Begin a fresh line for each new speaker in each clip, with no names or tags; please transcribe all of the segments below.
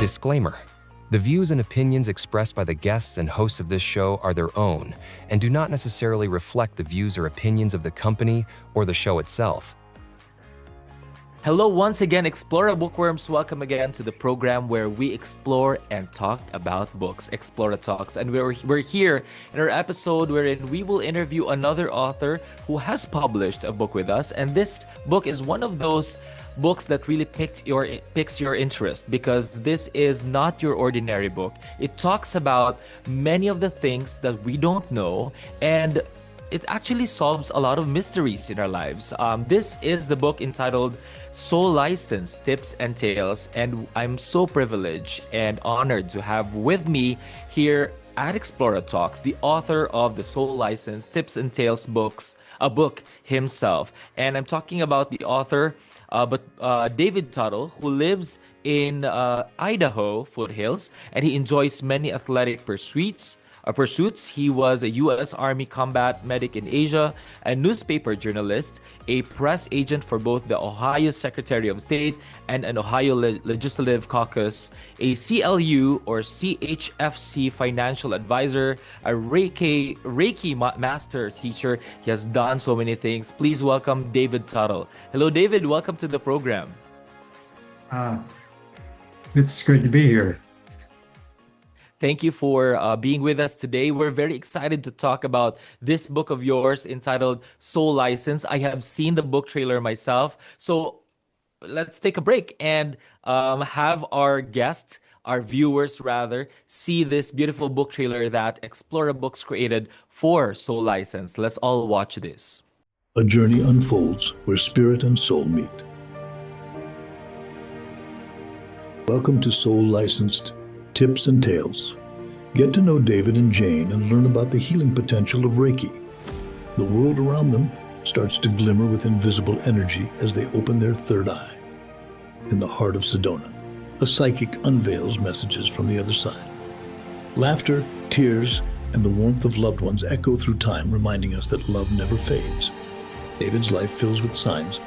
Disclaimer. The views and opinions expressed by the guests and hosts of this show are their own and do not necessarily reflect the views or opinions of the company or the show itself.
Hello once again, Explora bookworms. Welcome again to the program where we explore and talk about books, Explora Talks. And we're here in our episode wherein we will interview another author who has published a book with us. And this book is one of those books that really picks your interest, because this is not your ordinary book. It talks about many of the things that we don't know, and it actually solves a lot of mysteries in our lives. This is the book entitled Soul License, Tips and Tales, and I'm so privileged and honored to have with me here at Explora Talks the author of the Soul License, Tips and Tales book himself. And I'm talking about the author, David Tuttle, who lives in Idaho foothills, and he enjoys many athletic pursuits. He was a U.S. Army combat medic in Asia, a newspaper journalist, a press agent for both the Ohio Secretary of State and an Ohio Legislative Caucus, a CLU or CHFC financial advisor, a Reiki master teacher. He has done so many things. Please welcome David Tuttle. Hello, David. Welcome to the program.
It's good to be here.
Thank you for being with us today. We're very excited to talk about this book of yours entitled Soul License. I have seen the book trailer myself. So let's take a break and have our guests, our viewers rather, see this beautiful book trailer that Explora Books created for Soul License. Let's all watch this.
A journey unfolds where spirit and soul meet. Welcome to Soul Licensed Tips and Tales. Get to know David and Jane and learn about the healing potential of Reiki. The world around them starts to glimmer with invisible energy as they open their third eye. In the heart of Sedona, a psychic unveils messages from the other side. Laughter, tears, and the warmth of loved ones echo through time, reminding us that love never fades. David's life fills with signs,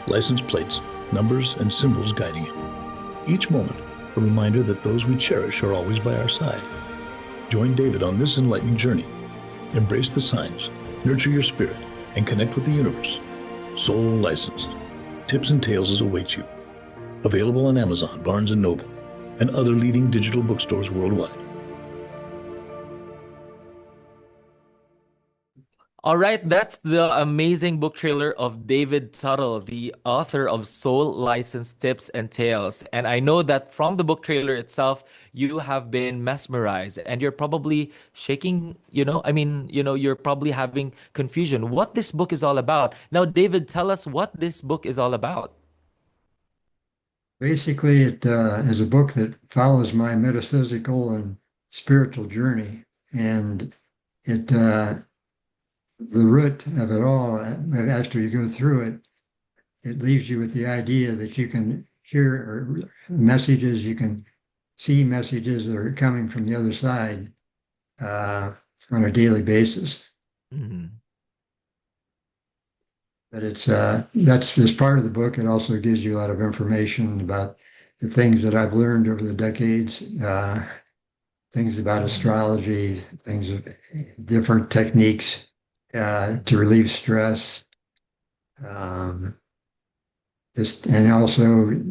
license plates, numbers, and symbols guiding him. Each moment, a reminder that those we cherish are always by our side. Join David on this enlightening journey. Embrace the signs, nurture your spirit, and connect with the universe. Soul Licensed. Tips and Tales awaits you. Available on Amazon, Barnes & Noble, and other leading digital bookstores worldwide.
All right, that's the amazing book trailer of David Tuttle, the author of Soul License Tips and Tales. And I know that from the book trailer itself, you have been mesmerized and you're probably shaking, you're probably having confusion what this book is all about. Now, David, tell us what this book is all about.
Basically, it is a book that follows my metaphysical and spiritual journey. And it the root of it all, after you go through it, it leaves you with the idea that you can hear messages, you can see messages that are coming from the other side on a daily basis.
Mm-hmm.
But that's just part of the book. It also gives you a lot of information about the things that I've learned over the decades, things about astrology, things of different techniques to relieve stress, and also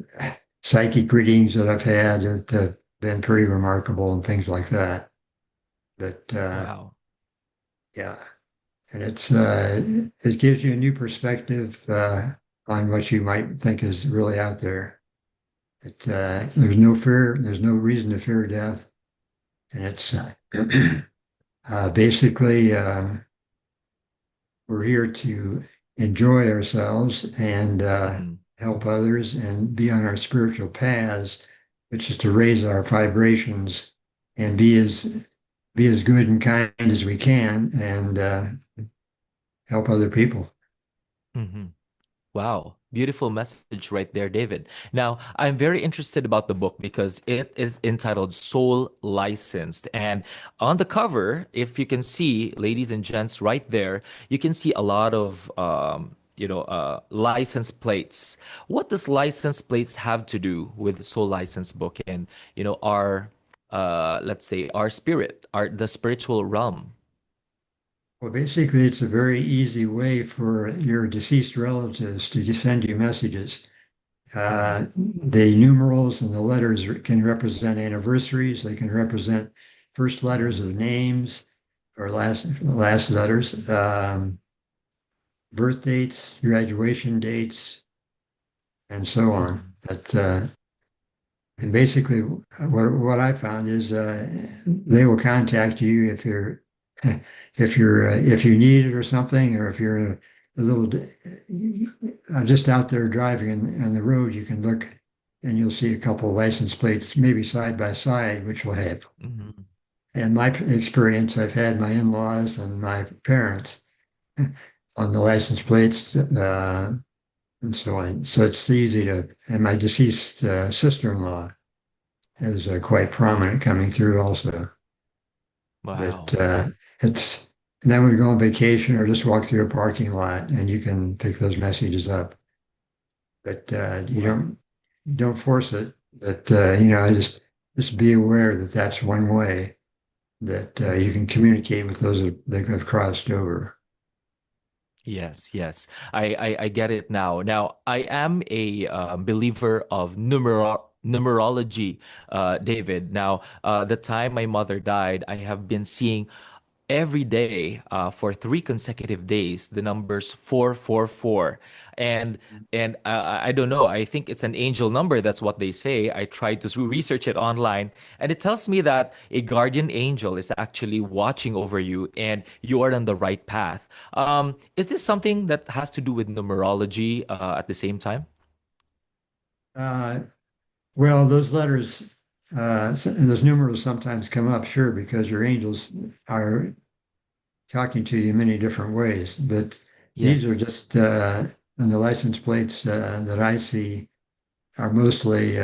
psychic readings that I've had that have been pretty remarkable and things like that. But
Wow.
yeah, and it gives you a new perspective on what you might think is really out there. There's no fear, there's no reason to fear death, and it's basically. We're here to enjoy ourselves and help others and be on our spiritual paths, which is to raise our vibrations and be as good and kind as we can and help other people.
Mm-hmm. Wow. Beautiful message right there, David. Now, I'm very interested about the book because it is entitled Soul Licensed. And on the cover, if you can see, ladies and gents, right there, you can see a lot of license plates. What does license plates have to do with soul license book and our let's say our spirit, our the spiritual realm?
Well, basically, it's a very easy way for your deceased relatives to send you messages.
Mm-hmm.
The numerals and the letters can represent anniversaries. They can represent first letters of names or last letters, birth dates, graduation dates, and so on.
Mm-hmm.
And basically, what I found is they will contact you if you're if you need it or something, or if you're a little just out there driving on the road, you can look and you'll see a couple of license plates, maybe side by side, which will have.
Mm-hmm.
In my experience, I've had my in-laws and my parents on the license plates, and so on. So it's easy to, and my deceased sister-in-law is quite prominent coming through also. But
Wow.
it's, and then we go on vacation or just walk through a parking lot and you can pick those messages up. But you
Wow.
don't force it. But just be aware that that's one way that you
Mm-hmm.
can communicate with those that have crossed over.
Yes, yes. I get it now. Now, I am a believer of numerology, David. Now, the time my mother died, I have been seeing every day for 3 consecutive days the numbers 444, and I don't know, I think it's an angel number. That's what they say. I tried to research it online, and it tells me that a guardian angel is actually watching over you and you are on the right path. Is this something that has to do with numerology at the same time?
Uh, well, those letters, those numerals sometimes come up, sure, because your angels are talking to you in many different ways. But these are
Yes.
just, and the license plates that I see are mostly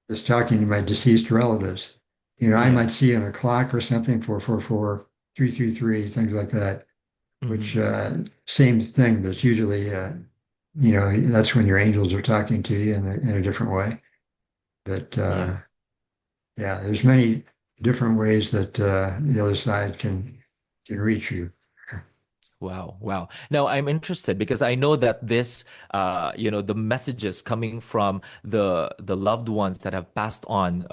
just talking to my deceased relatives. I might
Yeah.
see on a clock or something 444, 333, things like that, which
Hmm.
same thing, but it's usually, that's when your angels are talking to you in a different way. But
Yeah.
yeah, there's many different ways that the other side can reach you.
Wow, wow. Now I'm interested because I know that this, the messages coming from the loved ones that have passed on,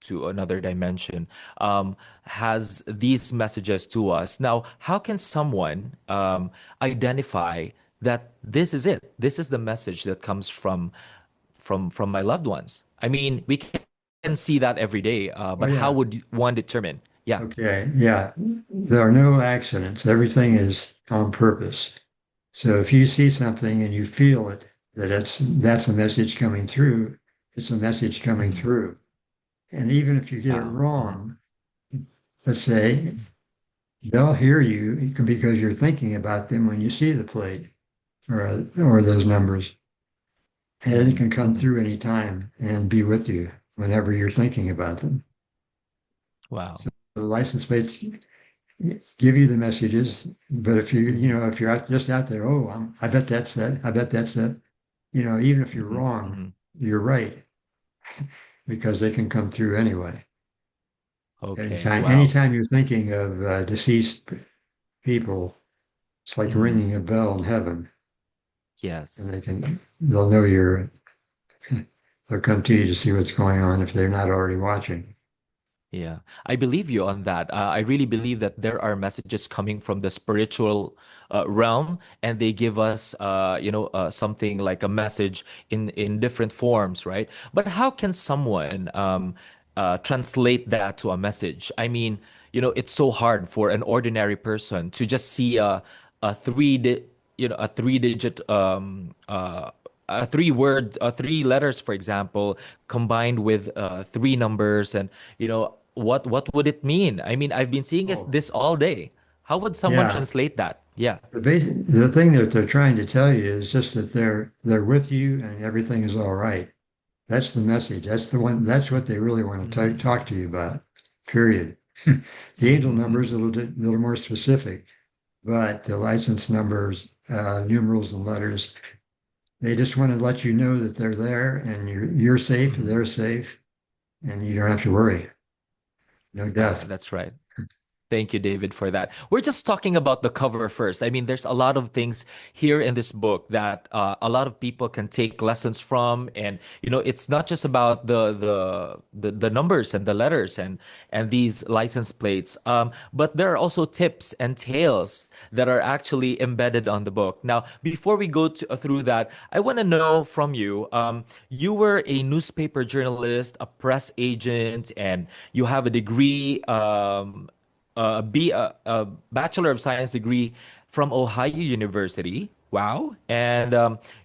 to another dimension, has these messages to us. Now, how can someone identify that this is it? This is the message that comes from my loved ones. I mean, we can see that every day,
Oh
but how
yeah.
would one determine? Yeah.
Okay. Yeah. There are no accidents. Everything is on purpose. So if you see something and you feel it, that's a message coming through, it's a message coming
Mhm.
through. And even if you get it
Wow. Mhm.
wrong, let's say they'll hear you because you're thinking about them when you see the plate or those numbers. And it
Mhm.
can come
Mhm.
through any time and be with you whenever you're thinking about them.
Wow.
The license plates give you the messages, but
Mhm.
if you're just out there, oh, I bet that's that. I bet that's that. Even if you're
Mhm.
wrong,
Mhm.
you're right because they can come through anyway.
Okay. Wow.
Anytime you're thinking of deceased people, it's like
Mhm.
ringing a bell in heaven, and
Yes.
they'll know they'll come to you to see what's going on if they're not already watching.
Yeah, I believe you on that. I really believe that there are messages coming from the spiritual realm, and they give us, something like a message in different forms, right? But how can someone translate that to a message? I mean, it's so hard for an ordinary person to just see a a 3-digit a 3 word, 3 letters, for example, combined with 3 numbers, and what would it mean? I mean, I've been seeing
Oh,
this all day. How would someone
yeah.
translate that? Yeah.
The thing that they're trying to tell you is just that they're with you and everything is all right. That's the message. That's the one. That's what they really want to
Mm-hmm.
talk to you about. Period. The angel
Mm-hmm.
number
Mm-hmm.
is a little more specific, but the license numbers, numerals and letters, they just want to let you know that they're there and you're safe,
Mhm.
they're safe, and you don't have to worry. No
Wow,
death.
that's right. Thank you, David, for that. We're just talking about the cover first. I mean, there's a lot of things here in this book that a lot of people can take lessons from, and it's not just about the numbers and the letters and these license plates, but there are also tips and tales that are actually embedded on the book. Now, before we go through that, I want to know from you. You were a newspaper journalist, a press agent, and you have a degree. A Bachelor of Science degree from Ohio University. Wow. And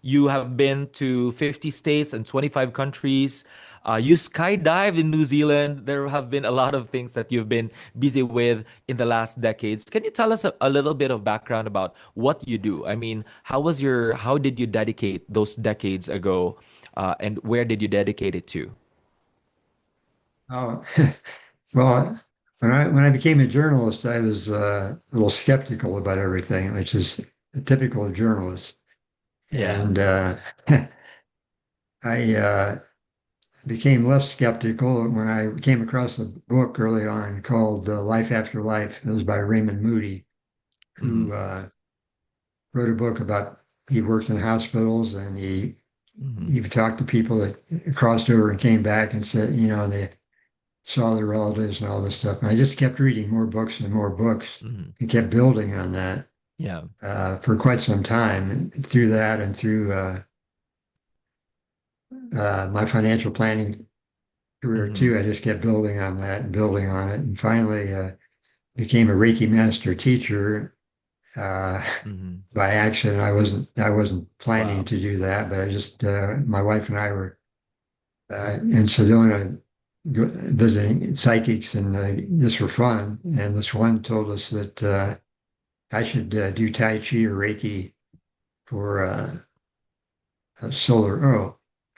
you have been to 50 states and 25 countries. You skydived in New Zealand. There have been a lot of things that you've been busy with in the last decades. Can you tell us a little bit of background about what you do? I mean, how did you dedicate those decades ago, and where did you dedicate it to?
Oh, well, when I became a journalist, I was a little skeptical about everything, which is typical of journalists.
Yeah.
And I became less skeptical when I came across a book early on called Life After Life. It was by Raymond Moody,
Mm-hmm.
who wrote a book about he worked in hospitals and
Mm-hmm.
he talked to people that crossed over and came back and said, they saw their relatives and all this stuff. And I just kept reading more books and more books
Mm-hmm.
and kept building on that
Yeah.
for quite some time. And through that and through my financial planning career
Mm-hmm.
too, I just kept building on that and building on it. And finally became a Reiki master teacher uh,
Mm-hmm.
by accident. I wasn't planning
Wow.
to do that, but I just my wife and I were in Sedona visiting psychics and just for fun. And this one told us that I should do Tai Chi or Reiki for my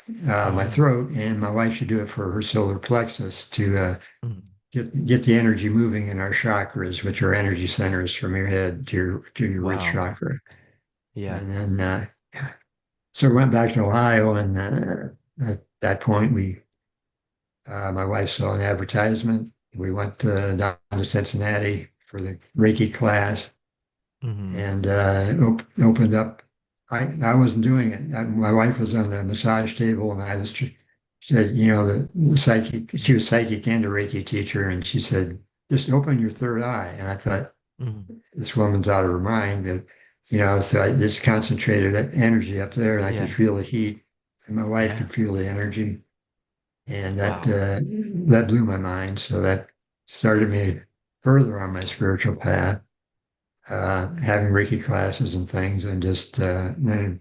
Mm-hmm.
throat, and my wife should do it for her solar plexus to
Mm-hmm.
get the energy moving in our chakras, which are energy centers from your head to your root
Wow.
chakra.
Yeah.
And then so we went back to Ohio, and at that point we my wife saw an advertisement. We went down to Cincinnati for the Reiki class
Mm-hmm.
and opened up. I wasn't doing it. My wife was on the massage table, and I was said, the psychic. She was psychic and a Reiki teacher, and she said, "Just open your third eye." And I thought,
Mm-hmm.
this woman's out of her mind. But, so I just concentrated energy up there, and I could
Yeah.
feel the heat, and my wife
Yeah.
could feel the energy. And
Wow.
that blew my mind. So that started me further on my spiritual path, having Reiki classes and things, and just then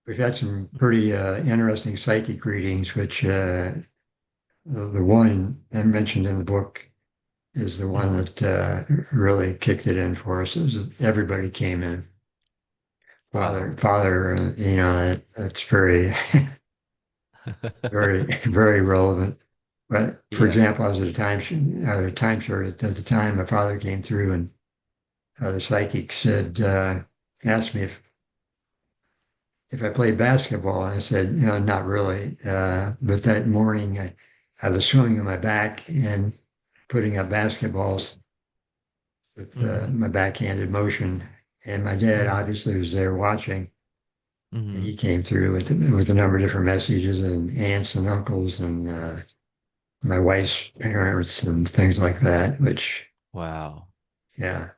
we've had some pretty interesting psychic readings, which the one I mentioned in the book is the one
Mm-hmm.
that really kicked it in for us. It was, everybody came in.
Wow.
Father, that's very very, very relevant. But for
Yes.
example, I was at a timeshare at the time. My father came through, and the psychic said, asked me if I played basketball, and I said, not really. But that morning, I was swimming on my back and putting up basketballs with
Mm-hmm.
my backhanded motion. And my dad
Mm-hmm.
obviously was there watching. And
Mm-hmm.
he came through with a number of different messages and aunts and uncles and my wife's parents and things like that, which,
Wow.
yeah.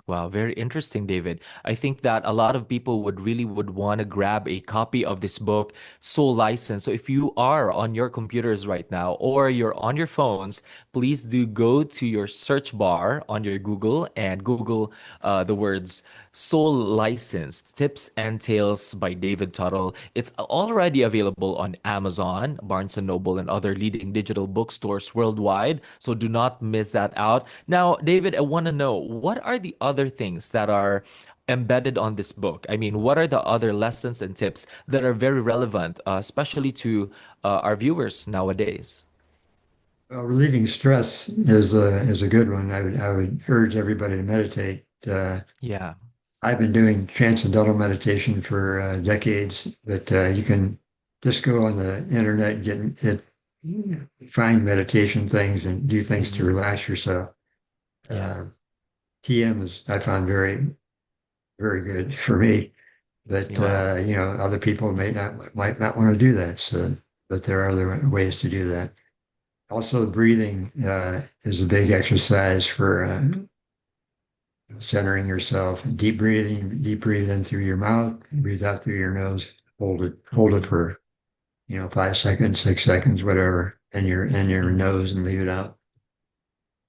Wow, very interesting, David. I think that a lot of people would want to grab a copy of this book, Soul License. So if you are on your computers right now or you're on your phones, please do go to your search bar on your Google and Google the words Soul License, Tips and Tales by David Tuttle. It's already available on Amazon, Barnes& and Noble, and other leading digital bookstores worldwide. So do not miss that out. Now, David, I want to know, what are the other things that are embedded on this book? I mean, what are the other lessons and tips that are very relevant, especially to our viewers nowadays?
Well, relieving stress is a good one. I would urge everybody to meditate.
Yeah.
I've been doing transcendental meditation for decades, but you can just go on the internet and find meditation things and do things to
Hmm.
relax yourself.
Yeah.
Uh, TM is I found very good for me, but
Wow.
other people might not want to do that. So, but there are other ways to do that. Also, breathing is a big exercise for centering yourself. Deep breathe in through your mouth, breathe out through your nose. Hold it
Hmm.
for 5 seconds, 6 seconds, whatever, in your
Hmm.
nose and leave it out.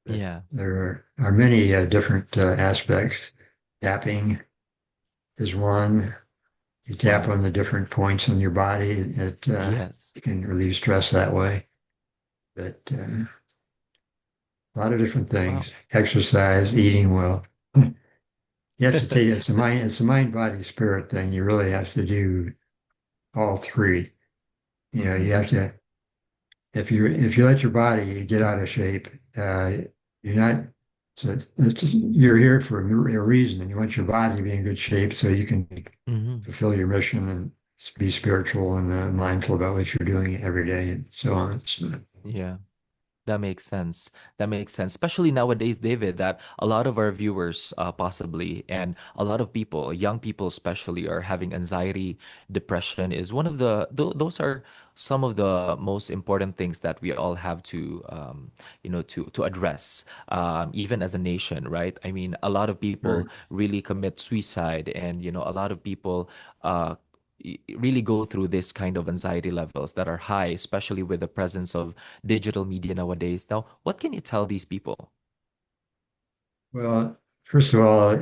But
Yeah.
there are many different aspects. Tapping is one. You tap
Wow.
on the different points on your body.
Yes.
You can relieve stress that way. But a lot of different
Wow.
things. Exercise, eating well. You have to take it's a mind, body, spirit thing. You really have to do all three. You
Hmm.
have to if you let your body get out of shape, you're not you're here for a reason, and you want your body to be in good shape so you can
Hmm.
fulfill your mission and be spiritual and mindful about what you're doing every day and so on. So,
Yeah. That makes sense. That makes sense. Especially nowadays, David, that a lot of our viewers, possibly, and a lot of people, young people especially, are having anxiety, depression is one of those are some of the most important things that we all have to, to address, even as a nation, right? I mean, a lot of
right.
people really commit suicide, and a lot of people, uh, really go through this kind of anxiety levels that are high, especially with the presence of digital media nowadays. Now, what can you tell these people?
Well, first of all,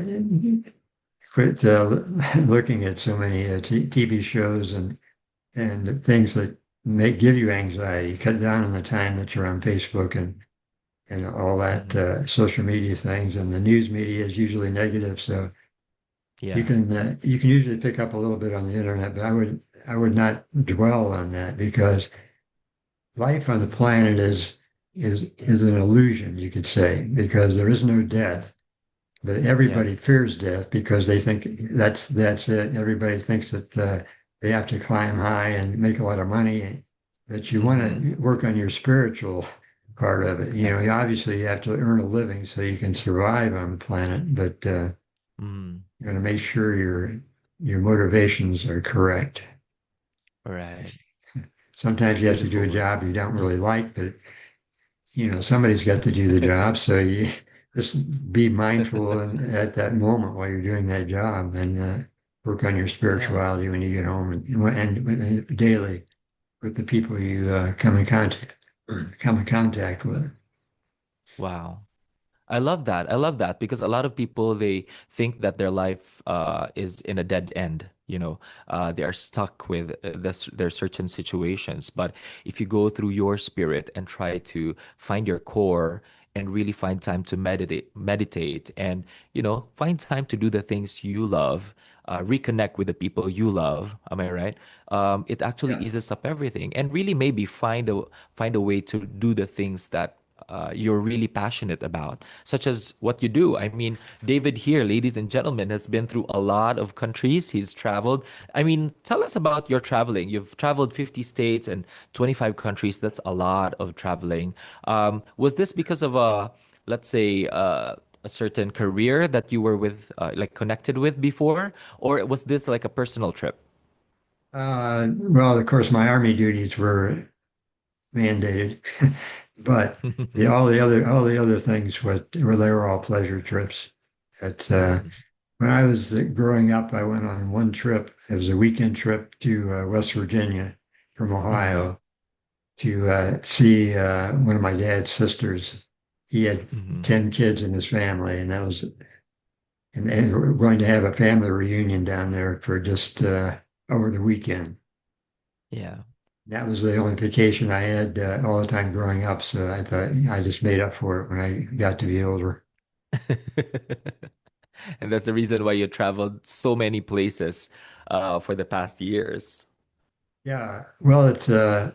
quit looking at so many TV shows and things that may give you anxiety. Cut down on the time that you're on Facebook and all that
Hmm.
social media things. And the news media is usually negative, so
Yeah,
you can usually pick up a little bit on the internet. But I would not dwell on that because life on the planet is an illusion, you could say, because there is no death. But
yeah.
everybody fears death because they think that's it. Everybody thinks that they have to climb high and make a lot of money, but you want
Hmm.
to work on your spiritual part of it.
Yeah.
Obviously you have to earn a living so you can survive on the planet, but
Mm.
you're going to make sure your motivations are correct.
Right.
Sometimes you have to do
Beautiful
a job
words.
you don't really like, but somebody's got to do the job. So you just be mindful at that moment while you're doing that job and work on your
Yeah.
spirituality when you get home and daily with the people you come in contact with.
Wow. I love that. I love that because a lot of people they think that their life is in a dead end. They are stuck with their certain situations. But if you go through your spirit and try to find your core and really find time to meditate, and find time to do the things you love, reconnect with the people you love. Am I right? It actually
Yeah.
eases up everything, and really maybe find a way to do the things that you're really passionate about, such as what you do. I mean, David here, ladies and gentlemen, has been through a lot of countries. He's traveled. I mean, tell us about your traveling. You've traveled 50 states and 25 countries. That's a lot of traveling. Was this because of let's say, a certain career that you were with, like connected with before, or was this like a personal trip?
Well, of course, my army duties were mandated, but all the other things they were all pleasure trips. That
Mm,
When I was growing up, I went on one trip. It was a weekend trip to West Virginia from
mm,
Ohio to see one of my dad's sisters. He had
mm.
10 kids in his family, and we're going to have a family reunion down there for just over the weekend.
Yeah.
That was the only vacation I had all the time growing up. So I thought I just made up for it when I got to be older.
And that's the reason why you traveled so many places for the past years.
Yeah. Well, it's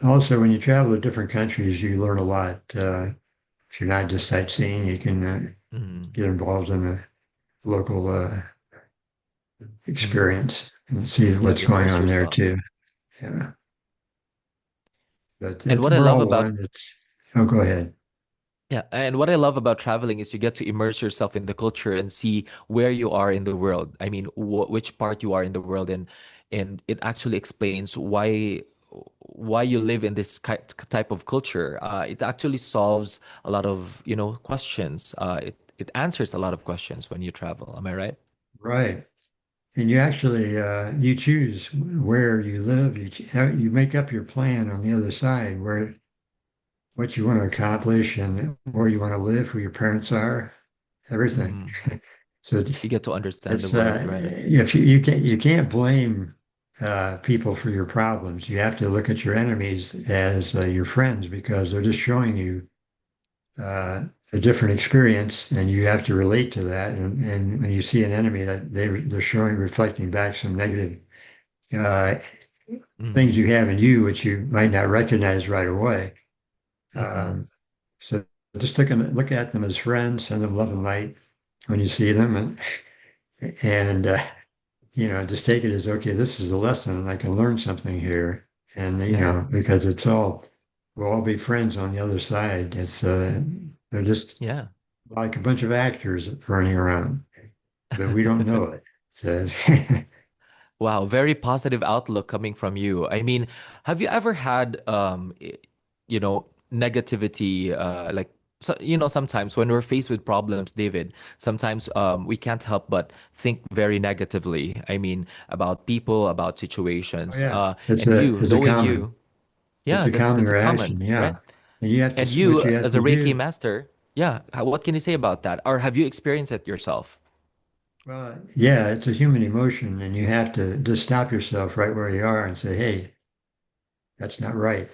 also when you travel to different countries, you learn a lot. If you're not just sightseeing, you can
Mm-hmm.
get involved in the local
Mm-hmm.
experience and see
Yep,
what's going
immerse
on there
yourself.
too. Yeah. But
And what I
we're
love
all
about
one. It's, oh, go ahead.
Yeah, and what I love about traveling is you get to immerse yourself in the culture and see where you are in the world. I mean, which part you are in the world, and it actually explains why you live in this type of culture. It actually solves a lot of, questions. It answers a lot of questions when you travel. Am I right?
Right. And you actually you choose where you live. You make up your plan on the other side, where what you want to accomplish and where you want to live, who your parents are, everything.
Hmm.
So
You get to understand the
it's
world, right?
if you can't blame people for your problems. You have to look at your enemies as your friends because they're just showing you a different experience, and you have to relate to that. And when you see an enemy that they're showing reflecting back some negative uh, things
Mm-hmm.
you have in you, which you might not recognize right away.
Mm-hmm.
Um, so just look at them as friends, send them love and light when you see them, and just take it as okay. This is a lesson, and I can learn something here, and
Yeah.
because we'll all be friends on the other side. They're just
Yeah.
like a bunch of actors running around, but we don't know it. So
Wow, very positive outlook coming from you. I mean, have you ever had negativity like sometimes when we're faced with problems, David, sometimes we can't help but think very negatively. I mean, about people, about
oh
situations.
yeah,
And you, knowing you,
it's
yeah,
a common
that's a
reaction.
common, right?
Yeah, and you have
And
to what
you
you have
as a
to
Reiki
do.
master, yeah, what can you say about that? Or have you experienced it yourself?
Well, yeah, it's a human emotion, and you have to just stop yourself right where you are and say, "Hey, that's not right."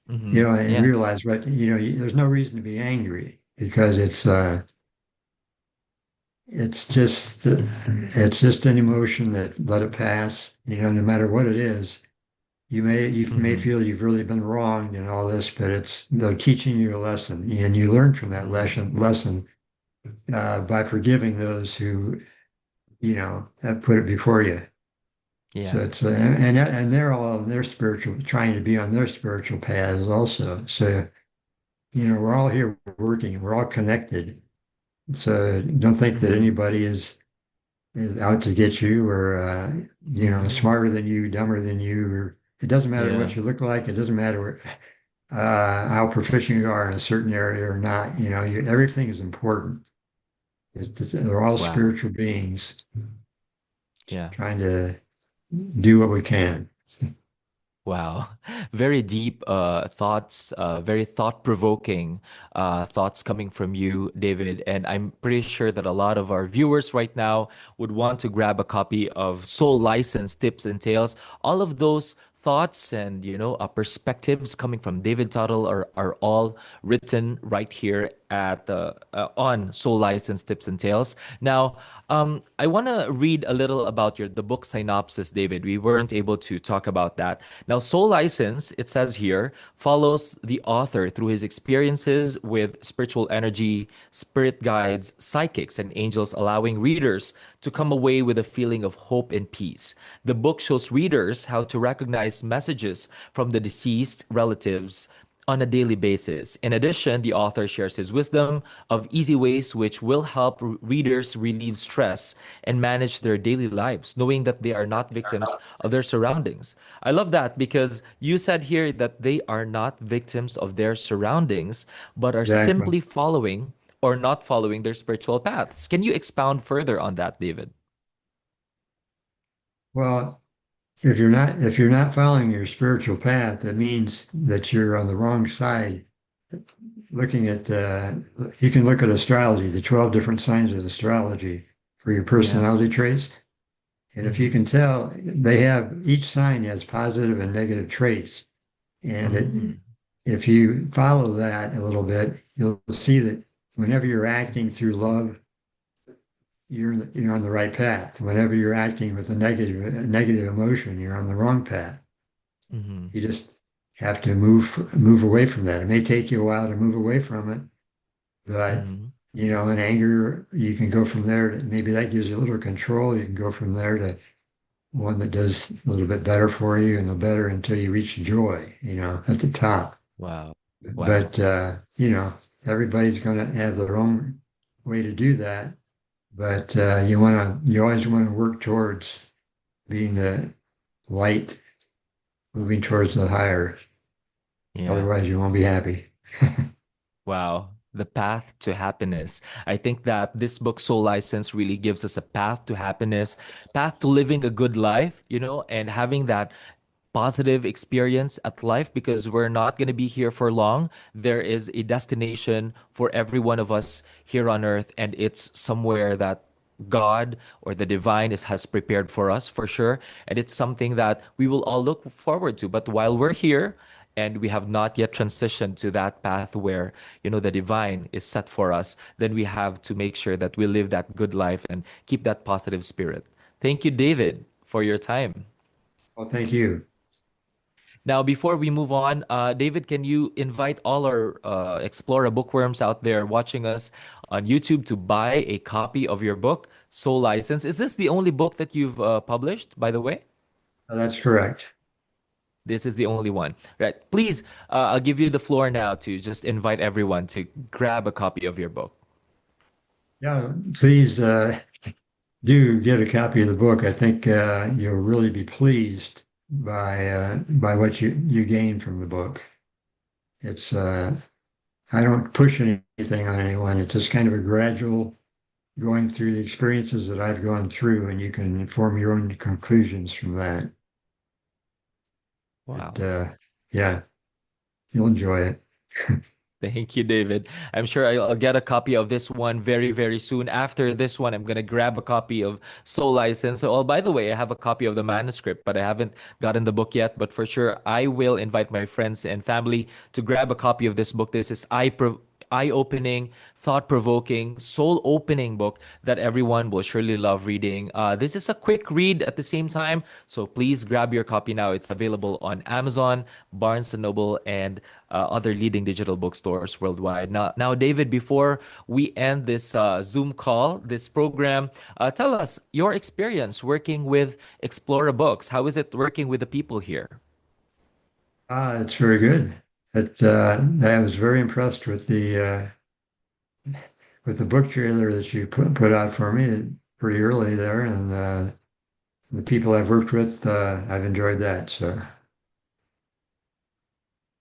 Hmm.
And
Yeah.
realize there's no reason to be angry because it's just an emotion that let it pass. No matter what it is, you may
Hmm.
feel you've really been wronged and all this, but they're teaching you a lesson, and you learn from that lesson by forgiving those who have put it before you. So
Yeah.
it's and they're all on their spiritual, trying to be on their spiritual paths also. So we're all here working, we're all connected. So don't think that
Hmm.
anybody is out to get you or
Hmm.
smarter than you, dumber than you. Or it doesn't matter
Yeah.
what you look like. It doesn't matter how proficient you are in a certain area or not. Everything is important. They're all
Wow.
spiritual beings
Yeah.
trying to do what we can.
Wow. Very deep thoughts, very thought-provoking thoughts coming from you, David. And I'm pretty sure that a lot of our viewers right now would want to grab a copy of Soul License Tips and Tales. All of those thoughts and perspectives coming from David Tuttle are all written right here at the on Soul License Tips and Tales. Now, I want to read a little about the book synopsis, David. We weren't able to talk about that. Now, Soul License, it says here, follows the author through his experiences with spiritual energy, spirit guides, psychics, and angels, allowing readers to come away with a feeling of hope and peace. The book shows readers how to recognize messages from the deceased relatives on a daily basis. In addition, the author shares his wisdom of easy ways which will help readers relieve stress and manage their daily lives, knowing that they are not victims of their surroundings. I love that because you said here that they are not victims of their surroundings, but are
Exactly.
simply following or not following their spiritual paths. Can you expound further on that, David?
Well, if you're not following your spiritual path, that means that you're on the wrong side. Looking at You can look at astrology, the 12 different signs of astrology for your
Yeah.
personality traits. And if you
Mm-hmm.
can tell, each sign has positive and negative traits. And
Mm-hmm.
if you follow that a little bit, you'll see that whenever you're acting through love, you're on the right path. Whenever you're acting with a negative emotion, you're on the wrong path.
Mm-hmm.
You just have to move away from that. It may take you a while to move away from it, but
Mm-hmm.
in anger, you can go from there to maybe that gives you a little control. You can go from there to one that does a little bit better for you and the better until you reach joy, at the top.
Wow. Wow.
But everybody's going to have their own way to do that. But you always want to work towards being the light, moving towards the higher.
Yeah.
Otherwise, you won't be happy.
Wow. The path to happiness. I think that this book, Soul License, really gives us a path to happiness, path to living a good life, and having that positive experience at life because we're not going to be here for long. There is a destination for every one of us here on earth, and it's somewhere that God or the divine has prepared for us for sure. And it's something that we will all look forward to. But while we're here, and we have not yet transitioned to that path where the divine is set for us, then we have to make sure that we live that good life and keep that positive spirit. Thank you, David, for your time.
Well, thank you.
Now, before we move on, David, can you invite all our Explora bookworms out there watching us on YouTube to buy a copy of your book, Soul License? Is this the only book that you've published, by the way?
That's correct.
This is the only one. Right. Please, I'll give you the floor now to just invite everyone to grab a copy of your book.
Yeah, please do get a copy of the book. I think you'll really be pleased by what you gain from the book. It's I don't push anything on anyone. It's just kind of a gradual going through the experiences that I've gone through, and you can form your own conclusions from that.
Wow.
Yeah, you'll enjoy it.
Thank you, David. I'm sure I'll get a copy of this one very, very soon. After this one, I'm gonna grab a copy of Soul License. Oh, by the way, I have a copy of the manuscript, but I haven't gotten the book yet. But for sure, I will invite my friends and family to grab a copy of this book. This is eye-opening, thought-provoking, soul-opening book that everyone will surely love reading. This is a quick read at the same time, so please grab your copy now. It's available on Amazon, Barnes& and Noble, and other leading digital bookstores worldwide. Now, David, before we end this Zoom call, this program, tell us your experience working with Explora Books. How is it working with the people here?
It's very good. I was very impressed with the book trailer that you put out for me pretty early there, and the people I've worked with, I've enjoyed that. So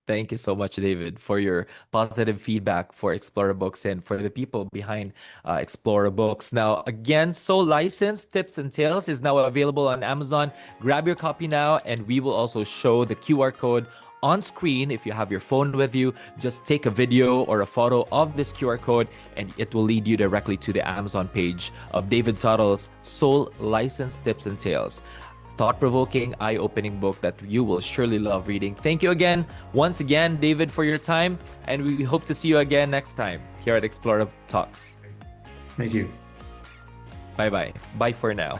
Thank you so much, David, for your positive feedback for Explora Books and for the people behind Explora Books. Now, again, Soul License Tips and Tales is now available on Amazon. Grab your copy now, and we will also show the QR code on screen. If you have your phone with you, just take a video or a photo of this QR code, and it will lead you directly to the Amazon page of David Tuttle's Soul License Tips and Tales. Thought-provoking, eye-opening book that you will surely love reading. Thank you again, once again, David, for your time, and we hope to see you again next time here at Explora Talks.
thank you.
Bye-bye. Bye for now.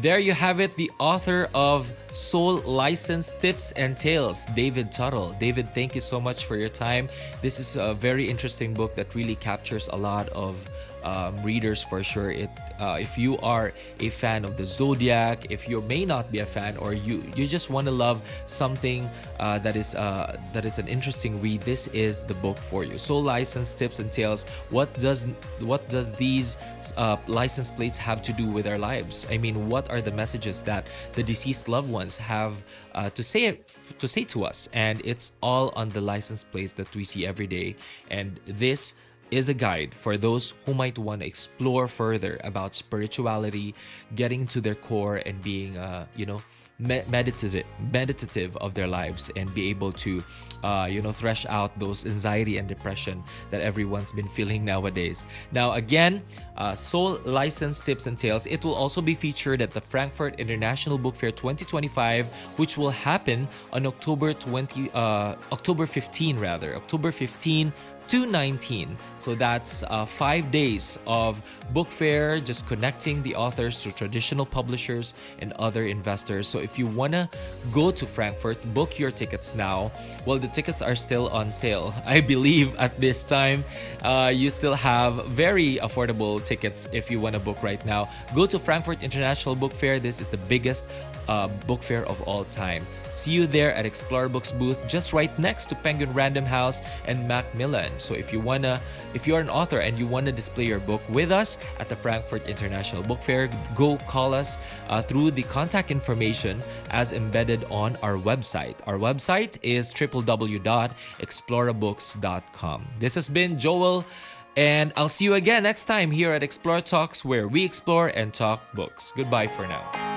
There you have it, the author of Soul License Tips and Tales, David Tuttle. David, thank you so much for your time. This is a very interesting book that really captures a lot of readers for sure. If you are a fan of the Zodiac, if you may not be a fan, or you just want to love something that is an interesting read, this is the book for you. Soul License Tips and Tales. What does these license plates have to do with our lives? I mean, what are the messages that the deceased loved ones have to say to us? And it's all on the license plates that we see every day. And this is a guide for those who might want to explore further about spirituality, getting to their core, and being, meditative of their lives, and be able to, thresh out those anxiety and depression that everyone's been feeling nowadays. Now, again, Soul License Tips and Tales. It will also be featured at the Frankfurt International Book Fair 2025, which will happen on October 15, 219. So that's 5 days of book fair, just connecting the authors to traditional publishers and other investors. So if you want to go to Frankfurt, book your tickets now. Well, the tickets are still on sale. I believe at this time, you still have very affordable tickets if you want to book right now. Go to Frankfurt International Book Fair. This is the biggest book fair of all time. See you there at Explora Books booth, just right next to Penguin Random House and Macmillan. So if you're an author and you wanna display your book with us at the Frankfurt International Book Fair, go call us through the contact information as embedded on our website. Our website is www.explorabooks.com. This has been Joel, and I'll see you again next time here at Explora Talks, where we explore and talk books. Goodbye for now.